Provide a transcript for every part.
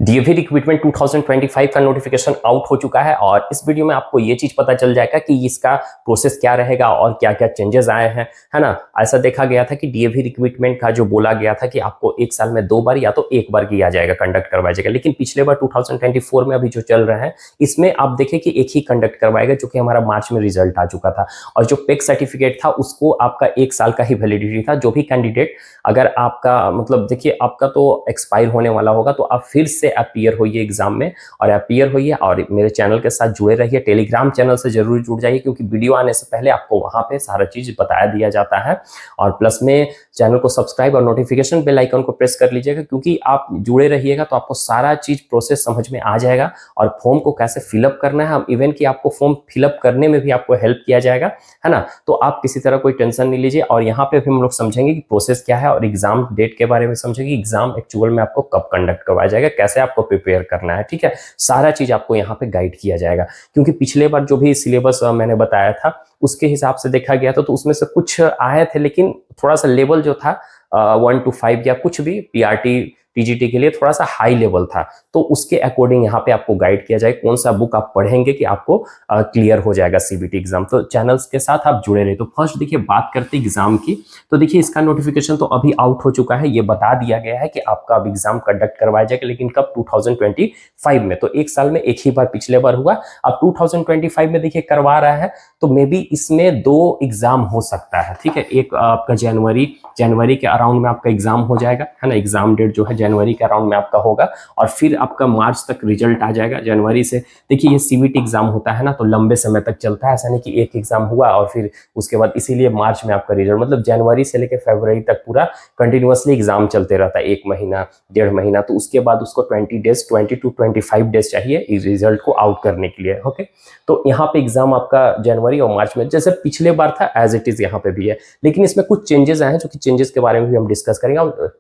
DAV recruitment 2025 का notification out हो चुका है और इस वीडियो में आपको ये चीज पता चल जाएगा कि इसका प्रोसेस क्या रहेगा और क्या क्या चेंजेस आए हैं, है ना। ऐसा देखा गया था कि डीएवी रिक्रूटमेंट का जो बोला गया था कि आपको एक साल में 2 बार या तो 1 बार किया जाएगा, कंडक्ट करवाया जाएगा, लेकिन पिछले बार 2024 में अभी जो चल रहा है इसमें आप देखें कि एक ही कंडक्ट करवाएगा, जो कि हमारा मार्च में रिजल्ट आ चुका था। और जो पेक सर्टिफिकेट था उसको आपका 1 साल का ही वैलिडिटी था। जो भी कैंडिडेट अगर आपका मतलब देखिए आपका तो एक्सपायर होने वाला होगा, तो आप फिर से अपीयर होइए एग्जाम में और अपीयर होइए और मेरे चैनल के साथ जुड़े रहिए। टेलीग्राम चैनल से जरूर जुड़ जाइए क्योंकि वीडियो आने से पहले आपको वहां पे सारा चीज बताया दिया जाता है। और प्लस में चैनल को सब्सक्राइब और नोटिफिकेशन बेल आइकन को प्रेस कर लीजिएगा क्योंकि आप जुड़े रहिएगा तो आपको सारा चीज प्रोसेस समझ में आ जाएगा और फॉर्म को कैसे फिलअप करना है। इवन कि आपको फॉर्म फिलअप करने में भी आपको हेल्प किया जाएगा, है ना। तो आप किसी तरह कोई टेंशन नहीं लीजिए। और यहाँ पे भी हम लोग समझेंगे कि प्रोसेस क्या है और एग्जाम डेट के बारे में समझेंगे, एग्जाम एक्चुअल में आपको कब कंडक्ट करवाया जाएगा, कैसे आपको प्रिपेयर करना है, ठीक है। सारा चीज आपको यहाँ पे गाइड किया जाएगा क्योंकि पिछले बार जो भी सिलेबस मैंने बताया था उसके हिसाब से देखा गया था तो उसमें से कुछ आए थे, लेकिन थोड़ा सा लेवल जो था 1 to 5 या कुछ भी पीआरटी टीजीटी के लिए थोड़ा सा हाई लेवल था। तो उसके अकॉर्डिंग यहाँ पे आपको गाइड किया जाए कौन सा बुक आप पढ़ेंगे कि आपको क्लियर हो जाएगा सीबीटी एग्जाम। तो चैनल्स के साथ आप जुड़े रहे। तो फर्स्ट देखिए बात करते हैं एग्जाम की। तो देखिए इसका नोटिफिकेशन तो अभी आउट हो चुका है, ये बता दिया गया है कि आपका अब एग्जाम कंडक्ट करवाया जाएगा, लेकिन कब 2025 में। तो एक साल में एक ही बार पिछले बार हुआ, अब 2025 में देखिए करवा रहा है तो मे बी इसमें 2 एग्जाम हो सकता है, ठीक है। एक आपका जनवरी के अराउंड में आपका एग्जाम हो जाएगा, है ना। एग्जाम डेट जो है जनवरी के अराउंड में आपका होगा और फिर आपका मार्च तक रिजल्ट आ जाएगा। जनवरी से देखिए ये सीबीटी एग्जाम होता है ना, तो लंबे समय तक चलता है, ऐसा नहीं कि एक एग्जाम हुआ और फिर उसके बाद, इसीलिए मार्च में आपका रिजल्ट, मतलब जनवरी से लेकर फरवरी तक पूरा कंटिन्यूअसली एग्जाम चलते रहता है, 1 महीना 1.5 महीना। तो उसके बाद उसको 20 to 25 डेज चाहिए इस रिजल्ट को आउट करने के लिए, ओके। तो यहाँ पे एग्जाम आपका जनवरी और मार्च में जैसे पिछले बार था एज इट इज यहाँ पे भी है, लेकिन इसमें कुछ चेंजेस आए हैं जो कि चेंजेस के बारे में भी हम डिस्कस करेंगे। और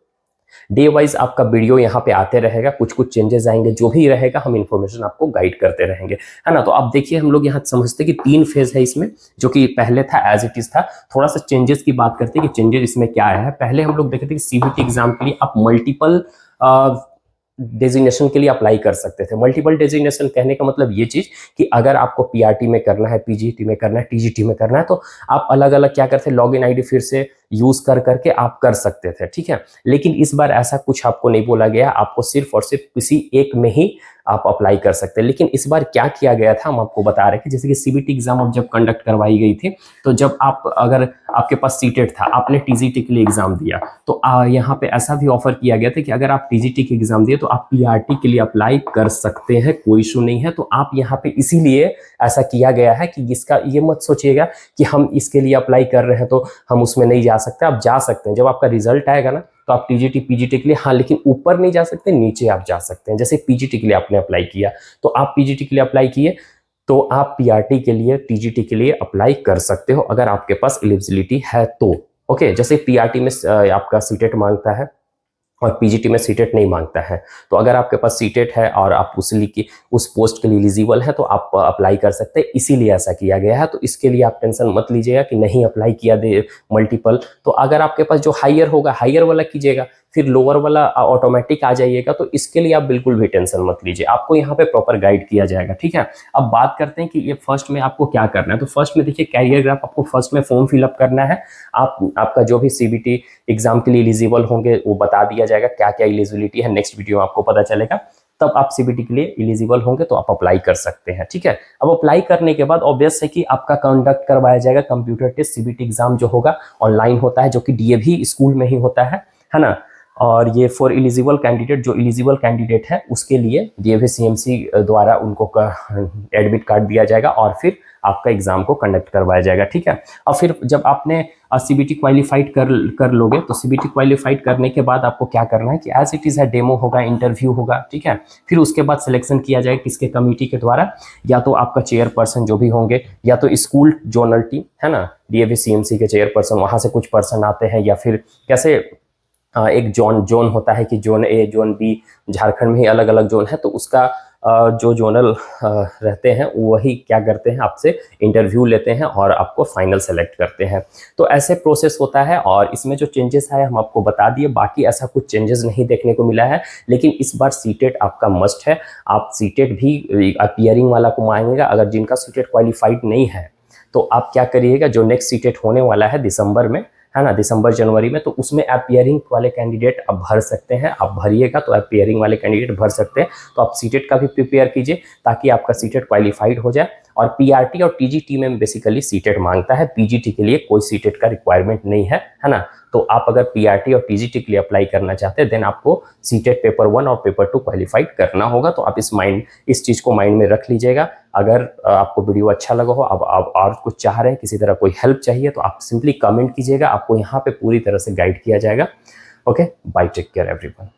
डे वाइज आपका वीडियो यहाँ पे आते रहेगा, कुछ चेंजेस आएंगे, जो भी रहेगा हम इंफॉर्मेशन आपको गाइड करते रहेंगे, है ना। तो अब देखिए हम लोग यहाँ समझते हैं कि 3 फेज है इसमें, जो कि पहले था एज इट इज था। थोड़ा सा चेंजेस की बात करते हैं कि चेंजेस इसमें क्या आया है। पहले हम लोग देखते थे कि सीबीटी एग्जाम के लिए आप मल्टीपल डेजिग्नेशन के लिए अप्लाई कर सकते थे। मल्टीपल डेजिग्नेशन कहने का मतलब ये चीज कि अगर आपको पीआरटी में करना है, पीजीटी में करना है, टीजीटी में करना है, तो आप अलग अलग क्या करते, लॉगिन आईडी फिर से यूज कर करके आप कर सकते थे, ठीक है। लेकिन इस बार ऐसा कुछ आपको नहीं बोला गया, आपको सिर्फ और सिर्फ किसी एक में ही आप अप्लाई कर सकते हैं। लेकिन इस बार क्या किया गया था हम आपको बता रहे थे, जैसे कि सीबीटी एग्जाम अब जब कंडक्ट करवाई गई थी, तो जब आप अगर आपके पास सीटेट था, आपने टीजीटी के लिए एग्जाम दिया, तो यहाँ पे ऐसा भी ऑफर किया गया था कि अगर आप टीजीटी के एग्जाम दिए तो आप पीआरटी के लिए अप्लाई कर सकते हैं, कोई इशू नहीं है। तो आप यहाँ पे इसीलिए ऐसा किया गया है कि इसका ये मत सोचिएगा कि हम इसके लिए अप्लाई कर रहे हैं तो हम उसमें नहीं जा सकते। आप जा सकते हैं, जब आपका रिजल्ट आएगा ना तो आप टीजीटी पीजीटी के लिए, हाँ, लेकिन ऊपर नहीं जा सकते, नीचे आप जा सकते हैं। जैसे पीजीटी के लिए आपने अप्लाई किया तो आप पीजीटी के लिए अप्लाई किए तो आप पीआरटी के लिए, टीजीटी के लिए अप्लाई कर सकते हो अगर आपके पास एलिजिबिलिटी है तो, ओके। जैसे पीआरटी में आपका सीटेट मांगता है और पीजीटी में सीटेट नहीं मांगता है, तो अगर आपके पास सीटेट है और आप उस पोस्ट के लिए एलिजिबल है तो आप अप्लाई कर सकते हैं, इसीलिए ऐसा किया गया है। तो इसके लिए आप टेंशन मत लीजिएगा कि नहीं अप्लाई किया दे मल्टीपल। तो अगर आपके पास जो हायर होगा हायर वाला कीजिएगा, फिर लोअर वाला ऑटोमेटिक आ जाइएगा, तो इसके लिए आप बिल्कुल भी टेंशन मत लीजिए, आपको यहाँ पे प्रॉपर गाइड किया जाएगा, ठीक है। अब बात करते हैं कि ये फर्स्ट में आपको क्या करना है। तो फर्स्ट में देखिए कैरियर ग्राफ आपको फर्स्ट में फॉर्म फिलअप करना है। आपका जो भी सीबीटी एग्जाम के लिए एलिजिबल होंगे वो बता दिया जाएगा, क्या क्या एलिजिबिलिटी है, नेक्स्ट वीडियो में आपको पता चलेगा। तब आप सीबीटी के लिए एलिजिबल होंगे तो आप अप्लाई कर सकते हैं, ठीक है। अब अप्लाई करने के बाद ऑब्वियस है कि आपका कंडक्ट करवाया जाएगा कंप्यूटर टेस्ट। सीबीटी एग्जाम जो होगा ऑनलाइन होता है, जो कि डीएवी स्कूल में ही होता है ना। और ये फॉर एलिजिबल कैंडिडेट, जो एलिजिबल कैंडिडेट है उसके लिए डीएवी सीएमसी द्वारा उनको एडमिट कार्ड दिया जाएगा और फिर आपका एग्जाम को कंडक्ट करवाया जाएगा, ठीक है। और फिर जब आपने सीबीटी क्वालिफाइड कर लोगे तो सीबीटी क्वालिफाइड करने के बाद आपको क्या करना है कि एज इट इज है, डेमो होगा, इंटरव्यू होगा, ठीक है। फिर उसके बाद सिलेक्शन किया जाएगा किसके, कमेटी के द्वारा, या तो आपका चेयरपर्सन जो भी होंगे, या तो स्कूल जोनल टीम, है ना, डीएवी सीएमसी के चेयरपर्सन, वहां से कुछ पर्सन आते हैं, या फिर कैसे एक जोन होता है कि zone A, zone B, Jharkhand में ही अलग अलग जोन है, तो उसका जो जोनल रहते हैं वही क्या करते हैं, आपसे इंटरव्यू लेते हैं और आपको फाइनल सेलेक्ट करते हैं। तो ऐसे प्रोसेस होता है और इसमें जो चेंजेस आए हम आपको बता दिए, बाकी ऐसा कुछ चेंजेस नहीं देखने को मिला है। लेकिन इस बार सीटेट आपका मस्ट है, आप सीटेट भी अपीयरिंग वाला को मांगेगा। अगर जिनका सीटेट क्वालिफाइड नहीं है तो आप क्या करिएगा, जो नेक्स्ट सीटेट होने वाला है दिसंबर में, है ना, दिसंबर जनवरी में, तो उसमें अपीयरिंग वाले कैंडिडेट आप भर सकते हैं। आप भरिएगा तो अपीयरिंग वाले कैंडिडेट भर सकते हैं। तो आप सीटेट का भी प्रिपेयर कीजिए ताकि आपका सीटेट क्वालिफाइड हो जाए। और पीआरटी और टीजीटी में बेसिकली सीटेट मांगता है, पीजीटी के लिए कोई सीटेट का रिक्वायरमेंट नहीं है ना। तो आप अगर पीआरटी और टीजीटी के लिए अप्लाई करना चाहते हैं देन आपको सीटेट पेपर 1 और पेपर 2 क्वालिफाइड करना होगा। तो आप इस चीज़ को माइंड में रख लीजिएगा। अगर आपको वीडियो अच्छा लगा हो, अब आप और कुछ चाह रहे हैं, किसी तरह कोई हेल्प चाहिए, तो आप सिंपली कमेंट कीजिएगा, आपको यहाँ पे पूरी तरह से गाइड किया जाएगा। Okay, bye, take care everyone.